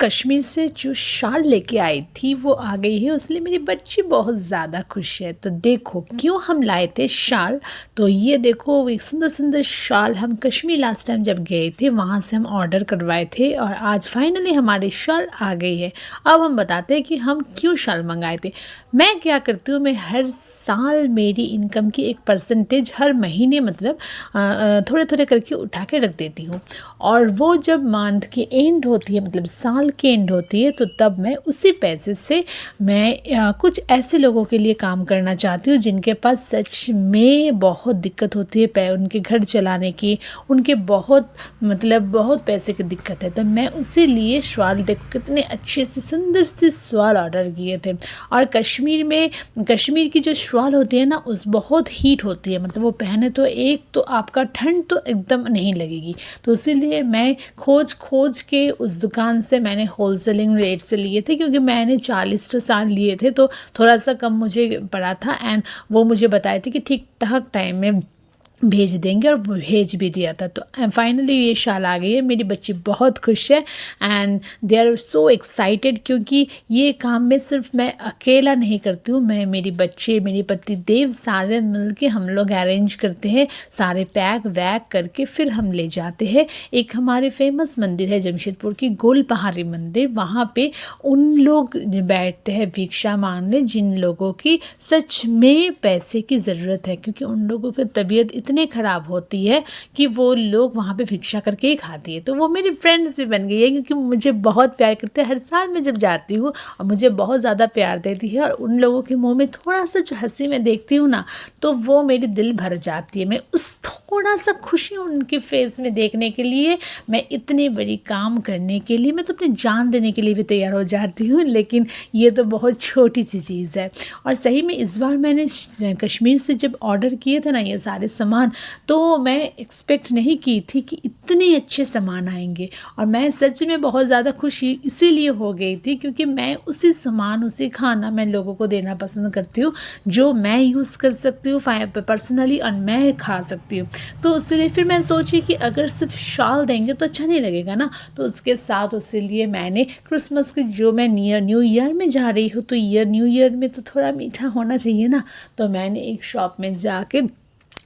कश्मीर से जो शाल लेके आई थी वो आ गई है, इसलिए मेरी बच्ची बहुत ज़्यादा खुश है। तो देखो क्यों हम लाए थे शाल। तो ये देखो एक सुंदर सुंदर शाल हम कश्मीर लास्ट टाइम जब गए थे वहाँ से हम ऑर्डर करवाए थे और आज फाइनली हमारी शाल आ गई है। अब हम बताते हैं कि हम क्यों शाल मंगाए थे। मैं क्या करती हूँ, मैं हर साल मेरी इनकम की एक परसेंटेज हर महीने मतलब थोड़े थोड़े करके उठा के रख देती हूँ और वो जब मंथ की एंड होती है मतलब साल की एंड होती है तो तब मैं उसी पैसे से मैं कुछ ऐसे लोगों के लिए काम करना चाहती हूँ जिनके पास सच में बहुत दिक्कत होती है उनके घर चलाने की, उनके बहुत मतलब बहुत पैसे की दिक्कत है। तो मैं उसी लिए शॉल देखो कितने अच्छे से सुंदर से शॉल ऑर्डर किए थे। और कश्मीर की जो शॉल होती है ना उस बहुत हीट होती है, मतलब वो पहने तो एक तो आपका ठंड तो एकदम नहीं लगेगी। तो इसीलिए मैं खोज खोज के उस दुकान से मैंने होलसेलिंग रेट से लिए थे, क्योंकि मैंने 40 तो साल लिए थे तो थोड़ा सा कम मुझे पड़ा था। एंड वो मुझे बताए थे कि ठीक ठाक टाइम में भेज देंगे और भेज भी दिया था। तो फाइनली ये शाल आ गई है, मेरी बच्ची बहुत खुश है and they are so excited, क्योंकि ये काम में सिर्फ मैं अकेला नहीं करती हूँ, मैं मेरी बच्चे मेरी पति देव सारे मिल के हम लोग अरेंज करते हैं, सारे पैक वैक करके फिर हम ले जाते हैं। एक हमारे फेमस मंदिर है जमशेदपुर की गोल पहाड़ी मंदिर, वहाँ पे उन लोग बैठते हैं भिक्षा मांगने जिन लोगों की सच में पैसे की ज़रूरत है, क्योंकि उन लोगों की तबीयत इतनी ख़राब होती है कि वो लोग वहाँ पे भिक्षा करके ही खाती है। तो वो मेरी फ्रेंड्स भी बन गई है, क्योंकि मुझे बहुत प्यार करते हैं। हर साल मैं जब जाती हूँ और मुझे बहुत ज़्यादा प्यार देती है और उन लोगों के मुंह में थोड़ा सा जो हंसी मैं देखती हूँ ना तो वो मेरी दिल भर जाती है। मैं उस थोड़ा सा खुशी उनके फेस में देखने के लिए, मैं इतनी बड़ी काम करने के लिए मैं तो अपनी जान देने के लिए भी तैयार हो जाती हूँ, लेकिन ये तो बहुत छोटी सी चीज़ है। और सही में इस बार मैंने कश्मीर से जब ऑर्डर किए थे ना ये सारे सामान, तो मैं एक्सपेक्ट नहीं की थी कि इतने अच्छे सामान आएंगे। और मैं सच में बहुत ज़्यादा खुशी इसीलिए हो गई थी क्योंकि मैं उसी सामान उसी खाना मैं लोगों को देना पसंद करती हूँ जो मैं यूज़ कर सकती हूँ पर्सनली और मैं खा सकती हूँ। तो इसलिए फिर मैं सोची कि अगर सिर्फ शाल देंगे तो अच्छा नहीं लगेगा ना, तो उसके साथ इसीलिए मैंने क्रिसमस की जो मैं न्यू ईयर में जा रही हूँ तो न्यू ईयर में तो थोड़ा मीठा होना चाहिए ना, तो मैंने एक शॉप में जाके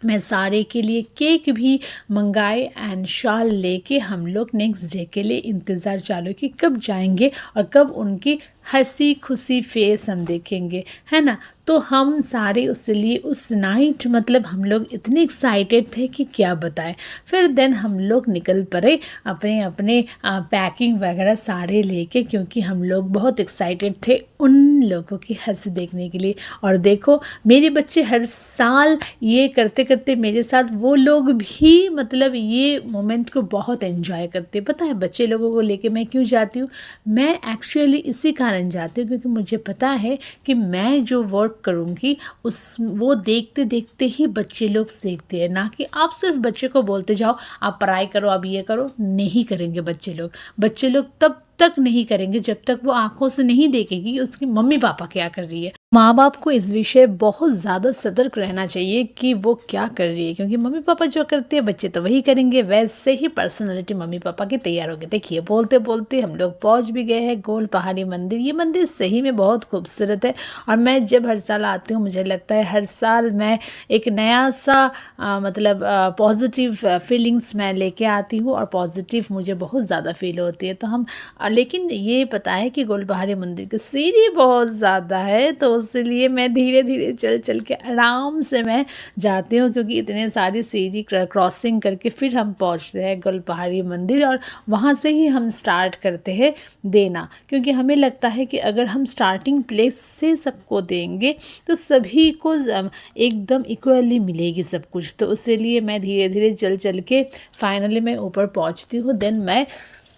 मैं सारे के लिए केक भी मंगाए एंड शाल लेके हम लोग नेक्स्ट डे के लिए इंतज़ार चालू कि कब जाएंगे और कब उनकी हंसी खुशी फेस हम देखेंगे, है ना। तो हम सारे उसके लिए उस नाइट मतलब हम लोग इतने एक्साइटेड थे कि क्या बताएं। फिर देन हम लोग निकल पड़े अपने अपने पैकिंग वगैरह सारे लेके, क्योंकि हम लोग बहुत एक्साइटेड थे उन लोगों की हंसी देखने के लिए। और देखो मेरे बच्चे हर साल ये करते करते मेरे साथ वो लोग भी मतलब ये मोमेंट को बहुत एंजॉय करते। पता है बच्चे लोगों को लेके मैं क्यों जाती हूँ, मैं एक्चुअली इसी कारण जाती हूँ क्योंकि मुझे पता है कि मैं जो वर्क करूँगी उस वो देखते देखते ही बच्चे लोग सीखते हैं, ना कि आप सिर्फ बच्चे को बोलते जाओ आप पढ़ाई करो आप ये करो, नहीं करेंगे बच्चे लोग तब तक नहीं करेंगे जब तक वो आंखों से नहीं देखेगी कि उसकी मम्मी पापा क्या कर रही है। माँ बाप को इस विषय बहुत ज़्यादा सतर्क रहना चाहिए कि वो क्या कर रही है, क्योंकि मम्मी पापा जो करते हैं बच्चे तो वही करेंगे। वैसे ही पर्सनालिटी मम्मी पापा की तैयार हो गई। देखिए बोलते बोलते हम लोग पहुँच भी गए हैं गोल पहाड़ी मंदिर। ये मंदिर सही में बहुत खूबसूरत है और मैं जब हर साल आती हूँ मुझे लगता है हर साल मैं एक नया सा मतलब पॉजिटिव फीलिंग्स मैं लेके आती हूँ और पॉजिटिव मुझे बहुत ज़्यादा फील होती है। तो हम लेकिन ये पता है कि गोल पहाड़ी मंदिर की सीढ़ी बहुत ज़्यादा है, तो इसलिए मैं धीरे धीरे चल चल के आराम से मैं जाती हूँ, क्योंकि इतने सारी सीढ़ी क्रॉसिंग करके फिर हम पहुँचते हैं गोल पहाड़ी मंदिर और वहाँ से ही हम स्टार्ट करते हैं देना। क्योंकि हमें लगता है कि अगर हम स्टार्टिंग प्लेस से सबको देंगे तो सभी को एकदम इक्वली मिलेगी सब कुछ। तो इसलिए मैं धीरे धीरे चल चल के फाइनली मैं ऊपर पहुँचती हूँ। देन मैं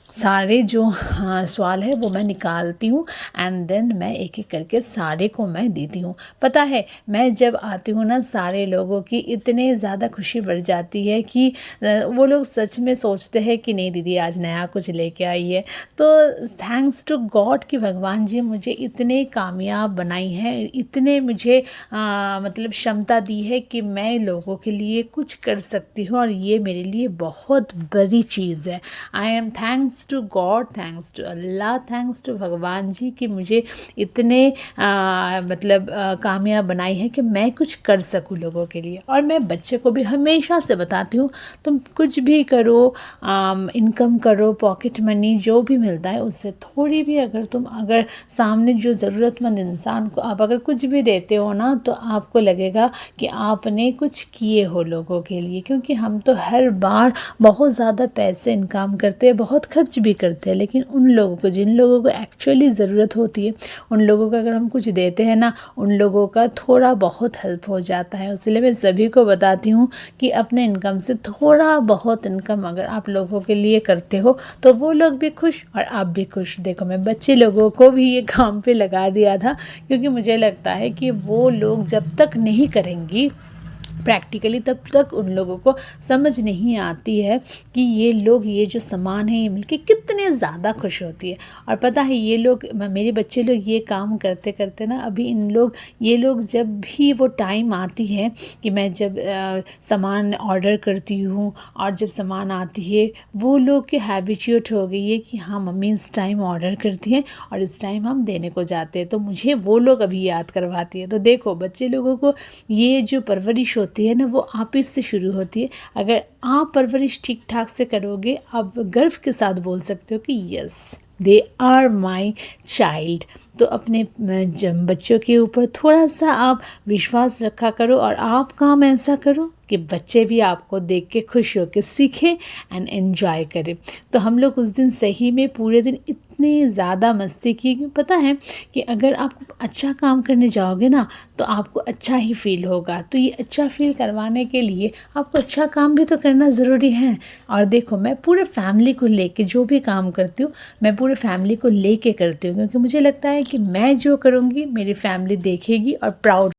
सारे जो सवाल है वो मैं निकालती हूँ एंड देन मैं एक एक करके सारे को मैं देती हूँ। पता है मैं जब आती हूँ ना सारे लोगों की इतने ज़्यादा खुशी बढ़ जाती है कि वो लोग सच में सोचते हैं कि नहीं दीदी आज नया कुछ लेके आई है। तो थैंक्स टू गॉड कि भगवान जी मुझे इतने कामयाब बनाई है, इतने मुझे मतलब क्षमता दी है कि मैं लोगों के लिए कुछ कर सकती हूँ और ये मेरे लिए बहुत बड़ी चीज़ है। I am thanks thanks to God, thanks to Allah, thanks to भगवान जी कि मुझे इतने कामयाब बनाई है कि मैं कुछ कर सकूं लोगों के लिए। और मैं बच्चे को भी हमेशा से बताती हूँ, तुम कुछ भी करो, इनकम करो, पॉकेट मनी जो भी मिलता है उससे थोड़ी भी अगर सामने जो ज़रूरतमंद इंसान को आप अगर कुछ भी देते हो ना, तो आपको लगेगा कि आपने कुछ किए हो लोगों के लिए। क्योंकि हम तो हर बार बहुत ज़्यादा पैसे इनकम करते हैं, बहुत खर्च भी करते हैं, लेकिन उन लोगों को, जिन लोगों को एक्चुअली ज़रूरत होती है, उन लोगों को अगर हम कुछ देते हैं ना, उन लोगों का थोड़ा बहुत हेल्प हो जाता है। इसलिए मैं सभी को बताती हूँ कि अपने इनकम से थोड़ा बहुत इनकम अगर आप लोगों के लिए करते हो तो वो लोग भी खुश और आप भी खुश। देखो, मैं बच्चे लोगों को भी ये काम पे लगा दिया था, क्योंकि मुझे लगता है कि वो लोग जब तक नहीं करेंगी प्रैक्टिकली, तब तक उन लोगों को समझ नहीं आती है कि ये लोग, ये जो सामान है, ये मिलके कितने ज़्यादा खुश होती है। और पता है, ये लोग, मेरे बच्चे लोग ये काम करते करते ना, अभी ये लोग जब भी वो टाइम आती है कि मैं जब सामान ऑर्डर करती हूँ और जब सामान आती है, वो लोग के हैबिचुएट हो गई है कि हाँ मम्मी इस टाइम ऑर्डर करती हैं और इस टाइम हम देने को जाते हैं, तो मुझे वो लोग अभी याद करवाती है। तो देखो, बच्चे लोगों को ये जो परवरिश होती है ना, वो आप ही से शुरू होती है। अगर आप परवरिश ठीक ठाक से करोगे, आप गर्व के साथ बोल सकते हो कि yes, they are my child. तो अपने बच्चों के ऊपर थोड़ा सा आप विश्वास रखा करो और आप काम ऐसा करो कि बच्चे भी आपको देख के खुश होकर सीखें एंड एन्जॉय करें। तो हम लोग उस दिन सही में पूरे दिन इतनी ज़्यादा मस्ती की। पता है कि अगर आप अच्छा काम करने जाओगे ना, तो आपको अच्छा ही फील होगा। तो ये अच्छा फील करवाने के लिए आपको अच्छा काम भी तो करना ज़रूरी है। और देखो, मैं पूरे फैमिली को लेके जो भी काम करती हूँ, मैं पूरे फैमिली को लेके करती हूँ, क्योंकि मुझे लगता है कि मैं जो करूँगी मेरी फैमिली देखेगी और प्राउड